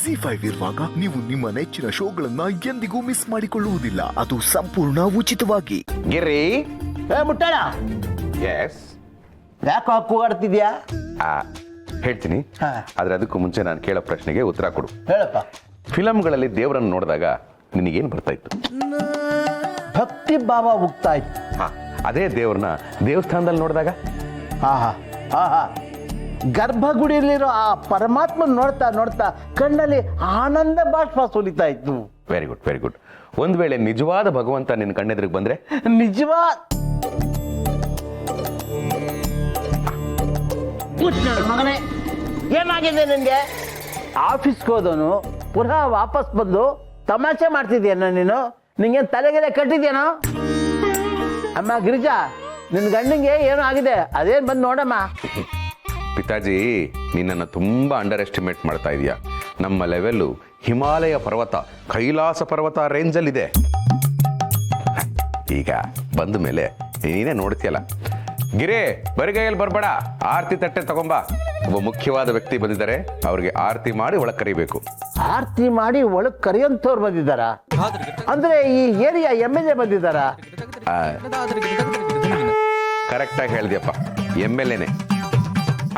ZEE5 ಇರುವಾಗ ನೀವು ನಿಮ್ಮ ನೆಚ್ಚಿನ ಶೋಗಳನ್ನ ಎಂದಿಗೂ ಮಿಸ್ ಮಾಡಿಕೊಳ್ಳುವುದಿಲ್ಲ. ಅದು ಸಂಪೂರ್ಣ ಉಚಿತವಾಗಿ. ಗಿರಿ ಮುಟ್ಟಣ ಎಸ್ ಯಾಕೆ ಕೂಗಾಡ್ತಿದ್ಯಾ? ಹೇಳ್ತೀನಿ, ಆದ್ರೆ ಅದಕ್ಕೂ ಮುಂಚೆ ನಾನು ಕೇಳೋ ಪ್ರಶ್ನೆಗೆ ಉತ್ತರ ಕೊಡು. ಹೇಳಪ್ಪ. ಫಿಲಂಗಳಲ್ಲಿ ದೇವರನ್ನು ನೋಡಿದಾಗ ನಿನಗೇನು ಬರ್ತಾ ಇತ್ತು? ಭಕ್ತಿ ಭಾವ ಉಗ್ತಾ ಇತ್ತು. ಅದೇ ದೇವ್ರನ್ನ ದೇವಸ್ಥಾನದಲ್ಲಿ ನೋಡಿದಾಗ ಆಹಾ ಆಹಾ, ಗರ್ಭಗುಡಿಯಲ್ಲಿರೋ ಆ ಪರಮಾತ್ಮ ನೋಡ್ತಾ ನೋಡ್ತಾ ಕಣ್ಣಲ್ಲಿ ಆನಂದ ಬಾಷ್ಪ ಸುಲಿತಾ ಇತ್ತು. Very good very good. ಒಂದ್ ವೇಳೆ ನಿಜವಾದ ಭಗವಂತ ನಿನ್ನ ಕಣ್ಣೆದ್ರಿಗೆ ಬಂದ್ರೆ? ನಿಜವಾದ ಮಗನೇ, ಏನಾಗಿದೆ ನಿನ್ಗೆ? ಆಫೀಸ್ಗೆ ಹೋದವನು ಪುನಃ ವಾಪಸ್ ಬಂದು ತಮಾಷೆ ಮಾಡ್ತಿದ್ಯೇನೋ ನೀನು? ನಿಂಗೆ ತಲೆಗೆಲೆ ಕಟ್ಟಿದ್ಯೇನೋ? ಅಮ್ಮ ಗಿರಿಜಾ, ನಿನ್ ಗಂಡಂಗೆ ಏನೋ ಆಗಿದೆ, ಅದೇನ್ ಬಂದು ನೋಡಮ್ಮ. ಪಿತಾಜಿ, ನಿನ್ನನ್ನು ತುಂಬಾ ಅಂಡರ್ ಎಸ್ಟಿಮೇಟ್ ಮಾಡ್ತಾ ಇದೀಯಾ. ನಮ್ಮ ಲೆವೆಲ್ಲು ಹಿಮಾಲಯ ಪರ್ವತ, ಕೈಲಾಸ ಪರ್ವತ ರೇಂಜಲ್ಲಿದೆ. ಈಗ ಬಂದ ಮೇಲೆ ನೀನೇ ನೋಡ್ತೀಯಲ್ಲ. ಗಿರೇ, ಬರಿಗೈಯಲ್ಲಿ ಬರ್ಬೇಡ, ಆರತಿ ತಟ್ಟೆ ತಗೊಂಬಾ. ಒಬ್ಬ ಮುಖ್ಯವಾದ ವ್ಯಕ್ತಿ ಬಂದಿದ್ದಾರೆ, ಅವ್ರಿಗೆ ಆರತಿ ಮಾಡಿ ಒಳಗೆ ಕರಿಬೇಕು. ಆರತಿ ಮಾಡಿ ಒಳಗ್ ಕರಿಯಂತವ್ರು ಬಂದಿದ್ದಾರ? ಅಂದ್ರೆ ಈ ಏರಿಯಾ MLA ಬಂದಿದ್ದಾರ? ಕರೆಕ್ಟಾಗಿ ಹೇಳ್ದಿಯಪ್ಪ, MLAನೇ.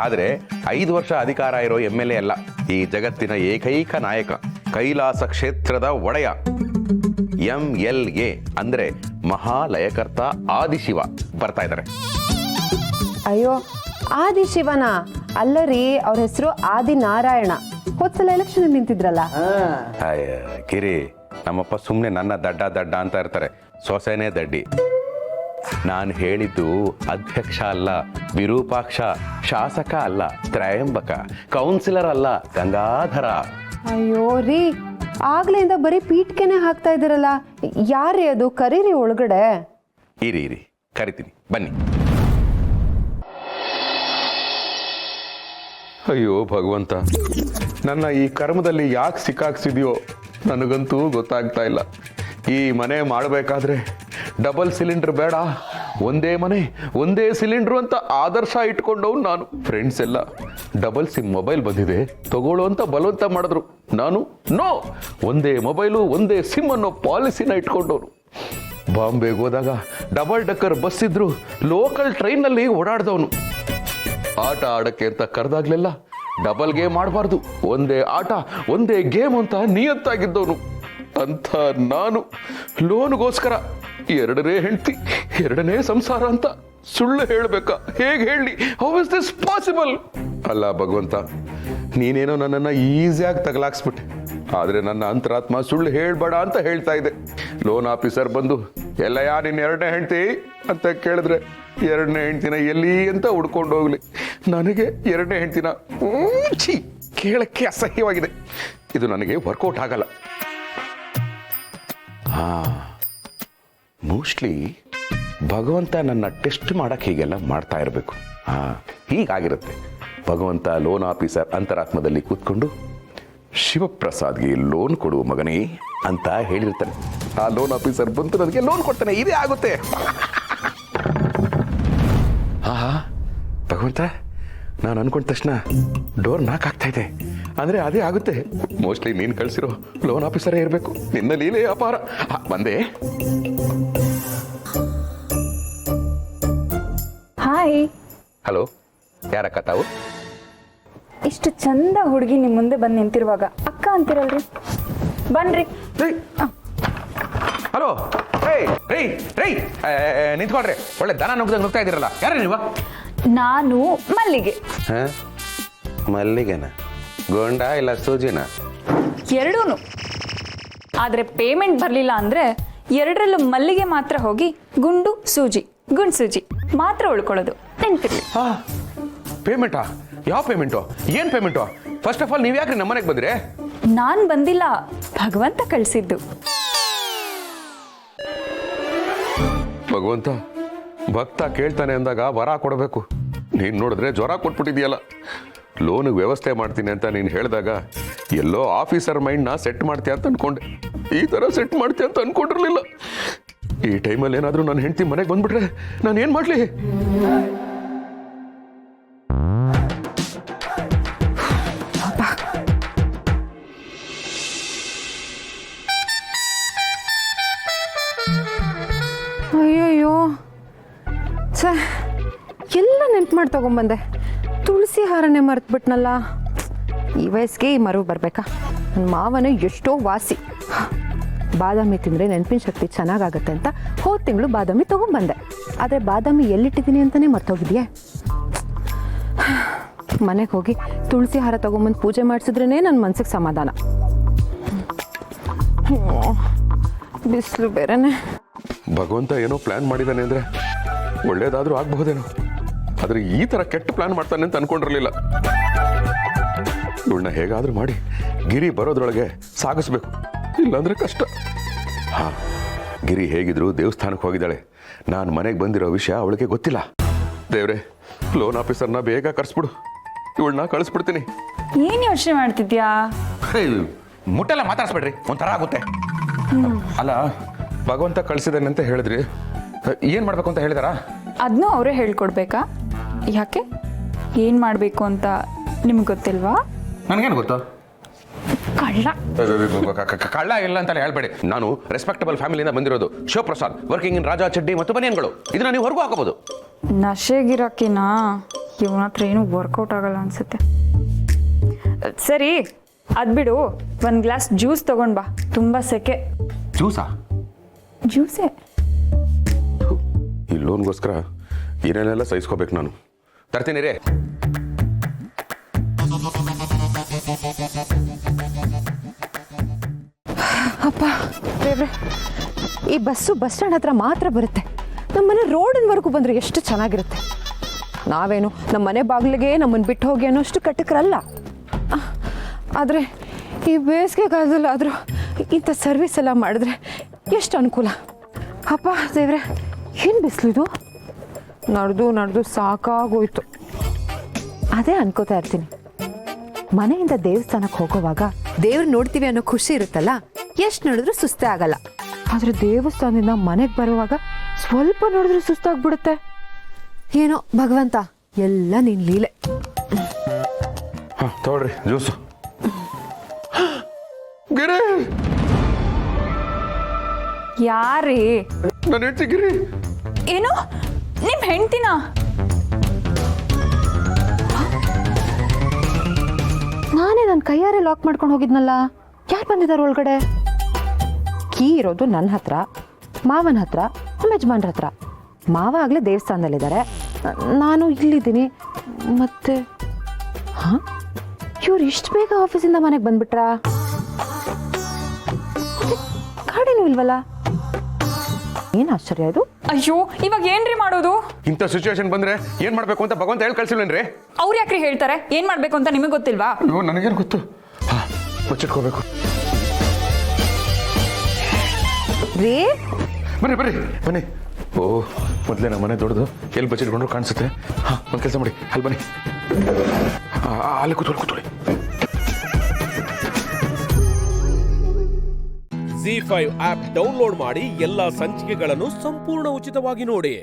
ಆದ್ರೆ 5 ವರ್ಷ ಅಧಿಕಾರ ಇರೋ MLA ಅಲ್ಲ, ಈ ಜಗತ್ತಿನ ಏಕೈಕ ನಾಯಕ, ಕೈಲಾಸ ಕ್ಷೇತ್ರದ ಒಡೆಯ. MLA ಅಂದ್ರೆ ಮಹಾಲಯಕರ್ತ ಆದಿಶಿವ ಬರ್ತಾ ಇದ್ದಾರೆ. ಅಯ್ಯೋ, ಆದಿಶಿವನ ಅಲ್ಲರಿ, ಅವ್ರ ಹೆಸರು ಆದಿನಾರಾಯಣ. ಹೋದ್ಸಲ ಎಲೆಕ್ಷನ್ ನಿಂತಿದ್ರಲ್ಲ. ಕಿರಿ, ನಮ್ಮಪ್ಪ ಸುಮ್ಮನೆ ನನ್ನ ದಡ್ಡ ದಡ್ಡ ಅಂತ ಇರ್ತಾರೆ, ಸೊಸೆನೇ ದಡ್ಡಿ. ನಾನು ಹೇಳಿದ್ದು ಅಧ್ಯಕ್ಷ ಅಲ್ಲ, ವಿರೂಪಾಕ್ಷ, ಶಾಸಕ ಅಲ್ಲ, ತ್ರಯಂಬಕ, ಕೌನ್ಸಿಲರ್ ಅಲ್ಲ, ಗಂಗಾಧರ. ಅಯ್ಯೋ ರೀ, ಆಗ್ಲಿಂದ ಬರೀ ಪೀಠ್ಕೆನೆ ಹಾಕ್ತಾ ಇದ್ದೀರಲ್ಲ, ಯಾರೇ ಅದು? ಕರೀರಿ ಒಳಗಡೆ. ಇರಿ ಇರಿ, ಕರಿತೀನಿ, ಬನ್ನಿ. ಅಯ್ಯೋ ಭಗವಂತ, ನನ್ನ ಈ ಕರ್ಮದಲ್ಲಿ ಯಾಕೆ ಸಿಕ್ಕಾಕ್ಸಿದ್ಯೋ ನನಗಂತೂ ಗೊತ್ತಾಗ್ತಾ ಇಲ್ಲ. ಈ ಮನೆ ಮಾಡಬೇಕಾದ್ರೆ ಡಬಲ್ ಸಿಲಿಂಡರ್ ಬೇಡ, ಒಂದೇ ಮನೆ ಒಂದೇ ಸಿಲಿಂಡ್ರು ಅಂತ ಆದರ್ಶ ಇಟ್ಕೊಂಡವ್ನು ನಾನು. ಫ್ರೆಂಡ್ಸ್ ಎಲ್ಲ ಡಬಲ್ ಸಿಮ್ ಮೊಬೈಲ್ ಬಂದಿದೆ ತಗೊಳ್ಳೋ ಅಂತ ಬಲವಂತ ಮಾಡಿದ್ರು. ನಾನು ನೋ, ಒಂದೇ ಮೊಬೈಲು ಒಂದೇ ಸಿಮ್ ಅನ್ನೋ ಪಾಲಿಸಿನ ಇಟ್ಕೊಂಡವ್ರು. ಬಾಂಬೆಗೆ ಹೋದಾಗ ಡಬಲ್ ಡಕ್ಕರ್ ಬಸ್ ಇದ್ರು ಲೋಕಲ್ ಟ್ರೈನ್ನಲ್ಲಿ ಓಡಾಡ್ದವನು. ಆಟ ಆಡಕ್ಕೆ ಅಂತ ಕರೆದಾಗ್ಲೆಲ್ಲ ಡಬಲ್ ಗೇಮ್ ಮಾಡಬಾರ್ದು, ಒಂದೇ ಆಟ ಒಂದೇ ಗೇಮ್ ಅಂತ ನಿಯತ್ತಾಗಿದ್ದವನು. ಅಂತ ನಾನು ಲೋನ್ಗೋಸ್ಕರ 2ನೇ ಹೆಂಡತಿ 2ನೇ ಸಂಸಾರ ಅಂತ ಸುಳ್ಳು ಹೇಳಬೇಕಾ? ಹೇಗೆ ಹೇಳಿ? How is this possible? ಅಲ್ಲ ಭಗವಂತ, ನೀನೇನೋ ನನ್ನನ್ನು ಈಸಿಯಾಗಿ ತಗಲಾಕ್ಸ್ಬಿಟ್ಟೆ, ಆದರೆ ನನ್ನ ಅಂತರಾತ್ಮ ಸುಳ್ಳು ಹೇಳ್ಬೇಡ ಅಂತ ಹೇಳ್ತಾ ಇದೆ. ಲೋನ್ ಆಫೀಸರ್ ಬಂದು ಎಲ್ಲಯ್ಯ ನಿನ್ನ 2ನೇ ಹೆಂಡತಿ ಅಂತ ಕೇಳಿದ್ರೆ 2ನೇ ಹೆಂಡ್ತಿನ ಎಲ್ಲಿ ಅಂತ ಹುಡ್ಕೊಂಡು ಹೋಗ್ಲಿ. ನನಗೆ 2ನೇ ಹೆಂಡ್ತಿನ ಕೇಳಕ್ಕೆ ಅಸಹ್ಯವಾಗಿದೆ. ಇದು ನನಗೆ ವರ್ಕೌಟ್ ಆಗಲ್ಲ. ಮೋಸ್ಟ್ಲಿ ಭಗವಂತ ನನ್ನ ಟೆಸ್ಟ್ ಮಾಡಕ್ಕೆ ಹೀಗೆಲ್ಲ ಮಾಡ್ತಾ ಇರಬೇಕು. ಹೀಗಾಗಿರುತ್ತೆ. ಭಗವಂತ ಲೋನ್ ಆಫೀಸರ್ ಅಂತರಾತ್ಮದಲ್ಲಿ ಕೂತ್ಕೊಂಡು ಶಿವಪ್ರಸಾದ್ಗೆ ಲೋನ್ ಕೊಡುವ ಮಗನೇ ಅಂತ ಹೇಳಿರ್ತಾನೆ. ಆ ಲೋನ್ ಆಫೀಸರ್ ಬಂತು ನನಗೆ ಲೋನ್ ಕೊಡ್ತಾನೆ. ಇದೇ ಆಗುತ್ತೆ. ಭಗವಂತ, ನಾನು ಅನ್ಕೊಂಡ ತಕ್ಷಣ ಡೋರ್ ನಾಕ್ ಆಗ್ತಾ ಇದೆ. ಅಂದ್ರೆ ಅದೇ ಆಗುತ್ತೆ. ಮೋಸ್ಟ್ಲಿ ನೀನು ಕಳಿಸಿರೋ ಲೋನ್ ಆಫೀಸರೇ ಇರಬೇಕು. ನಿನ್ನ ಲೀಲೆ ಅಪಾರ. ಬಂದೆ. ಹಾಯ್. ಹಲೋ, ಯಾರಕ್ಕ ತಾವು? ಇಷ್ಟು ಚಂದ ಹುಡುಗಿ ನಿಮ್ಮ ಮುಂದೆ ಬಂದು ನಿಂತಿರುವಾಗ ಅಕ್ಕ ಅಂತಿರಲ್ರಿ, ಬನ್ರಿ. ಹಲೋ, ನಿಂತ್ಕೊಳ್ರಿ. ಒಳ್ಳೆ ದನ ನುಗ್ತಾ ಇದ್ದೀರಲ್ಲ, ಯಾರ ನೀವು? ನಾನು ಮಲ್ಲಿಗೆ. ಮಲ್ಲಿಗೆನ? ಗೋಂಡ ಇಲ್ಲ ಸೂಜಿನ? ಎರಡೂನು. ಆದ್ರೆ ಪೇಮೆಂಟ್ ಬರಲಿಲ್ಲ ಅಂದ್ರೆ 2ರಲ್ಲೂ ಮಲ್ಲಿಗೆ ಮಾತ್ರ ಹೋಗಿ ಗುಂಡು ಸೂಜಿ ಮಾತ್ರ ಉಳ್ಕೊಳ್ಳೋದು, ನೆನ್ಪಿರ್ಲಿ. ಪೇಮೆಂಟಾ? ಯಾವ ಪೇಮೆಂಟು? ಏನ್ ಪೇಮೆಂಟು? ಫಸ್ಟ್ ಆಫ್ ಆಲ್ ನೀವು ಯಾಕ್ರಿ ನಮ್ಮನೆಗೆ ಬಂದ್ರೆ? ನಾನ್ ಬಂದಿಲ್ಲ, ಭಗವಂತ ಕಳಿಸಿದ್ದು. ಭಗವಂತ, ಭಕ್ತ ಕೇಳ್ತಾನೆ ಅಂದಾಗ ವರ ಕೊಡಬೇಕು. ನೀನು ನೋಡಿದ್ರೆ ಜ್ವರ ಕೊಟ್ಬಿಟ್ಟಿದೆಯಲ್ಲ. ಲೋನಿಗೆ ವ್ಯವಸ್ಥೆ ಮಾಡ್ತೀನಿ ಅಂತ ನೀನು ಹೇಳಿದಾಗ ಎಲ್ಲೋ ಆಫೀಸರ್ ಮೈಂಡ್ನ ಸೆಟ್ ಮಾಡ್ತೀಯ ಅಂತ ಅನ್ಕೊಂಡೆ. ಈ ಥರ ಸೆಟ್ ಮಾಡ್ತೀಯ ಅಂತ ಅನ್ಕೊಂಡಿರ್ಲಿಲ್ಲ. ಈ ಟೈಮಲ್ಲಿ ಏನಾದರೂ ನನ್ನ ಹೆಂಡತಿ ಮನೆಗೆ ಬಂದ್ಬಿಟ್ರೆ ನಾನು ಏನು ಮಾಡಲಿ? ಮಾಡಿ ತೊಗೊಂಬಂದೆ. ತುಳಸಿ ಹಾರನೇ ಮರೆತುಬಿಟ್ನಲ್ಲ. ಈ ವಯಸ್ಸಿಗೆ ಈ ಮರು ಬರಬೇಕಾ? ನನ್ನ ಮಾವನೇ ಎಷ್ಟೋ ವಾಸಿ. ಬಾದಾಮಿ ತಿಂದರೆ ನೆನಪಿನ ಶಕ್ತಿ ಚೆನ್ನಾಗಾಗತ್ತೆ ಅಂತ ಹೋದ ತಿಂಗಳು ಬಾದಾಮಿ ತೊಗೊಂಬಂದೆ. ಆದರೆ ಬಾದಾಮಿ ಎಲ್ಲಿಟ್ಟಿದ್ದೀನಿ ಅಂತಲೇ ಮರ್ತೋಗಿದೆಯೇ. ಮನೆಗೆ ಹೋಗಿ ತುಳಸಿ ಹಾರ ತೊಗೊಂಬಂದು ಪೂಜೆ ಮಾಡಿಸಿದ್ರೇ ನನ್ನ ಮನ್ಸಿಗೆ ಸಮಾಧಾನ. ಬಿಸಿಲು ಬೇರೆನೆ. ಭಗವಂತ ಏನೋ ಪ್ಲಾನ್ ಮಾಡಿದ್ದಾನೆ ಅಂದರೆ ಒಳ್ಳೇದಾದರೂ ಆಗಬಹುದೇನೋ, ಆದರೆ ಈ ಥರ ಕೆಟ್ಟ ಪ್ಲಾನ್ ಮಾಡ್ತಾನೆ ಅಂತ ಅನ್ಕೊಂಡಿರಲಿಲ್ಲ. ಇವಳನ್ನ ಹೇಗಾದರೂ ಮಾಡಿ ಗಿರಿ ಬರೋದ್ರೊಳಗೆ ಸಾಗಿಸ್ಬೇಕು, ಇಲ್ಲಾಂದ್ರೆ ಕಷ್ಟ. ಹಾಂ, ಗಿರಿ ಹೇಗಿದ್ರು ದೇವಸ್ಥಾನಕ್ಕೆ ಹೋಗಿದ್ದಾಳೆ. ನಾನು ಮನೆಗೆ ಬಂದಿರೋ ವಿಷಯ ಅವಳಿಗೆ ಗೊತ್ತಿಲ್ಲ. ದೇವ್ರೆ, ಲೋನ್ ಆಫೀಸರ್ನ ಬೇಗ ಕರೆಸ್ಬಿಡು, ಇವಳನ್ನ ಕಳಿಸ್ಬಿಡ್ತೀನಿ. ಏನು ಯೋಚನೆ ಮಾಡ್ತಿದ್ಯಾ? ಮುಟ್ಟೆಲ್ಲ ಮಾತಾಡ್ಸ್ಬೇಡ್ರಿ, ಒಂಥರ ಆಗುತ್ತೆ. ಅಲ್ಲ, ಭಗವಂತ ಕಳಿಸಿದಾನೆ ಅಂತ ಹೇಳಿದ್ರಿ, ಏನು ಮಾಡಬೇಕು ಅಂತ ಹೇಳಿದಾರಾ? ಅದನ್ನೂ ಅವರೇ ಹೇಳ್ಕೊಡ್ಬೇಕಾ? ಯಾಕೆ, ಏನು ಮಾಡಬೇಕು ಅಂತ ನಿಮ್ಗೆ ಗೊತ್ತಿಲ್ವಾ? ನನಗೇನು ಗೊತ್ತು? ಕಳ್ಳ ಕಳ್ಳ ಇಲ್ಲ ಅಂತಲೇ ಹೇಳ್ಬೇಡಿ. ನಾನು ರೆಸ್ಪೆಕ್ಟಬಲ್ ಫ್ಯಾಮಿಲಿಯಿಂದ ಬಂದಿರೋದು. ಶಿವಪ್ರಸಾದ್, ವರ್ಕಿಂಗ್ ಇನ್ ರಾಜಾ ಚಡ್ಡಿ ಮತ್ತು ಬನಿಯನ್ಗಳು. ಇದನ್ನ ನೀವು ಹೊರಗೂ ಹಾಕೋಬಹುದು. ನಶೆಗಿರಕ್ಕಿನ ಇವನ ಹತ್ರ ಏನು ವರ್ಕೌಟ್ ಆಗಲ್ಲ ಅನ್ಸುತ್ತೆ. ಸರಿ, ಅದು ಬಿಡು, ಒಂದು ಗ್ಲಾಸ್ ಜ್ಯೂಸ್ ತಗೊಂಡ್ ಬಾ, ತುಂಬ ಸೆಕೆ. ಜ್ಯೂಸಾ? ಜ್ಯೂಸೇ. ಈ ಲೋನ್ಗೋಸ್ಕರ ಏನೇನೆಲ್ಲ ಸಹಿಸ್ಕೋಬೇಕು ನಾನು. ತರ್ತೀನಿ ರೇ. ಅಪ್ಪ ದೇವ್ರೆ, ಈ ಬಸ್ಸು ಬಸ್ ಸ್ಟ್ಯಾಂಡ್ ಹತ್ರ ಮಾತ್ರ ಬರುತ್ತೆ. ನಮ್ಮ ಮನೆ ರೋಡಿನವರೆಗೂ ಬಂದರೆ ಎಷ್ಟು ಚೆನ್ನಾಗಿರುತ್ತೆ. ನಾವೇನು ನಮ್ಮ ಮನೆ ಬಾಗಿಲಿಗೆ ನಮ್ಮನ್ನು ಬಿಟ್ಟು ಹೋಗಿ ಅನ್ನೋಷ್ಟು ಕಟ್ಟಕರಲ್ಲ. ಆದರೆ ಈ ಬೇಸಿಗೆ ಕಾಲದಲ್ಲಾದರೂ ಇಂಥ ಸರ್ವಿಸ್ ಎಲ್ಲ ಮಾಡಿದ್ರೆ ಎಷ್ಟು ಅನುಕೂಲ. ಅಪ್ಪ ದೇವ್ರೆ, ಏನು ಬಿಸಿಲಿದು. ನಡೆದು ಸಾಕಾಗೋಯ್ತು. ಅದೇ ಅನ್ಕೋತಾ ಇರ್ತೀನಿ, ಮನೆಯಿಂದ ದೇವಸ್ಥಾನಕ್ಕೆ ಹೋಗೋವಾಗ ದೇವ್ರು ನೋಡ್ತೀವಿ ಅನ್ನೋ ಖುಷಿ ಇರುತ್ತಲ್ಲ, ಎಷ್ಟು ನೋಡಿದ್ರೂ ಸುಸ್ತೇ ಆಗಲ್ಲ. ಆದರೆ ದೇವಸ್ಥಾನದಿಂದ ಮನೆಗೆ ಬರುವಾಗ ಸ್ವಲ್ಪ ನೋಡಿದ್ರೂ ಸುಸ್ತಾಗ್ಬಿಡುತ್ತೆ. ಏನೋ ಭಗವಂತ, ಎಲ್ಲ ನಿನ್ ಲೀಲೆ. ಹಾಂ, ತಗೊಳ್ರಿ ಜ್ಯೂಸು. ಗಿರಿ, ಯಾರೇ? ನನ್ನ ಹೆಂಡತಿ ಗಿರಿ. ಏನು, ನಿಮ್ಮ ಹೆಂಡ್ತಿನ? ನಾನೇ ನನ್ನ ಕೈಯಾರೆ ಲಾಕ್ ಮಾಡ್ಕೊಂಡು ಹೋಗಿದ್ನಲ್ಲ, ಯಾರು ಬಂದಿದ್ದಾರೆ ಒಳಗಡೆ? ಕೀ ಇರೋದು ನನ್ನ ಹತ್ರ, ಮಾವನ ಹತ್ರ, ನಮ್ಮ ಯಜಮಾನ್ರ ಹತ್ರ. ಮಾವ ಆಗಲೇ ದೇವಸ್ಥಾನದಲ್ಲಿದ್ದಾರೆ, ನಾನು ಇಲ್ಲಿದ್ದೀನಿ. ಮತ್ತೆ ಹಾಂ, ಇವ್ರು ಇಷ್ಟು ಬೇಗ ಆಫೀಸಿಂದ ಮನೆಗೆ ಬಂದ್ಬಿಟ್ರಾ? ಗಾಡಿನೂ ಇಲ್ವಲ್ಲ, ಏನು ಆಶ್ಚರ್ಯ ಇದು. ಅಯ್ಯೋ, ಇವಾಗ ಏನ್ರಿ ಮಾಡೋದು? ಇಂಥ ಸಿಚುವೇಶನ್ ಬಂದ್ರೆ ಏನ್ ಮಾಡ್ಬೇಕು ಅಂತ ಭಗವಂತ ಹೇಳಿ ಕಳ್ಸಿಲ್ವೇನ್ರಿ? ಅವ್ರು ಯಾಕ್ರಿ ಹೇಳ್ತಾರೆ? ಏನ್ ಮಾಡ್ಬೇಕು ಅಂತ ನಿಮಗೆ ಗೊತ್ತಿಲ್ವಾ? ಅಯ್ಯೋ, ನನಗೇನು ಗೊತ್ತು. ಹಾಂ, ಮುಚ್ಚಿಟ್ಕೋಬೇಕು. ರೀ, ಬನ್ನಿ. ಓ, ಮೊದಲೇ ನಮ್ಮ ಮನೆ ದೊಡ್ಡದು, ಎಲ್ಲಿ ಬಚ್ಚಿಟ್ಕೊಂಡ್ರು ಕಾಣಿಸುತ್ತೆ. ಹಾಂ, ಒಂದು ಕೆಲಸ ಮಾಡಿ, ಅಲ್ಲಿ ಬನ್ನಿ. ಅಲ್ಲಿ ಕೂತ್ಕೊಳ್ಳಿ. ZEE5 ಆಪ್ ಡೌನ್ಲೋಡ್ ಮಾಡಿ ಎಲ್ಲಾ ಸಂಚಿಕೆಗಳನ್ನು ಸಂಪೂರ್ಣ ಉಚಿತವಾಗಿ ನೋಡಿ.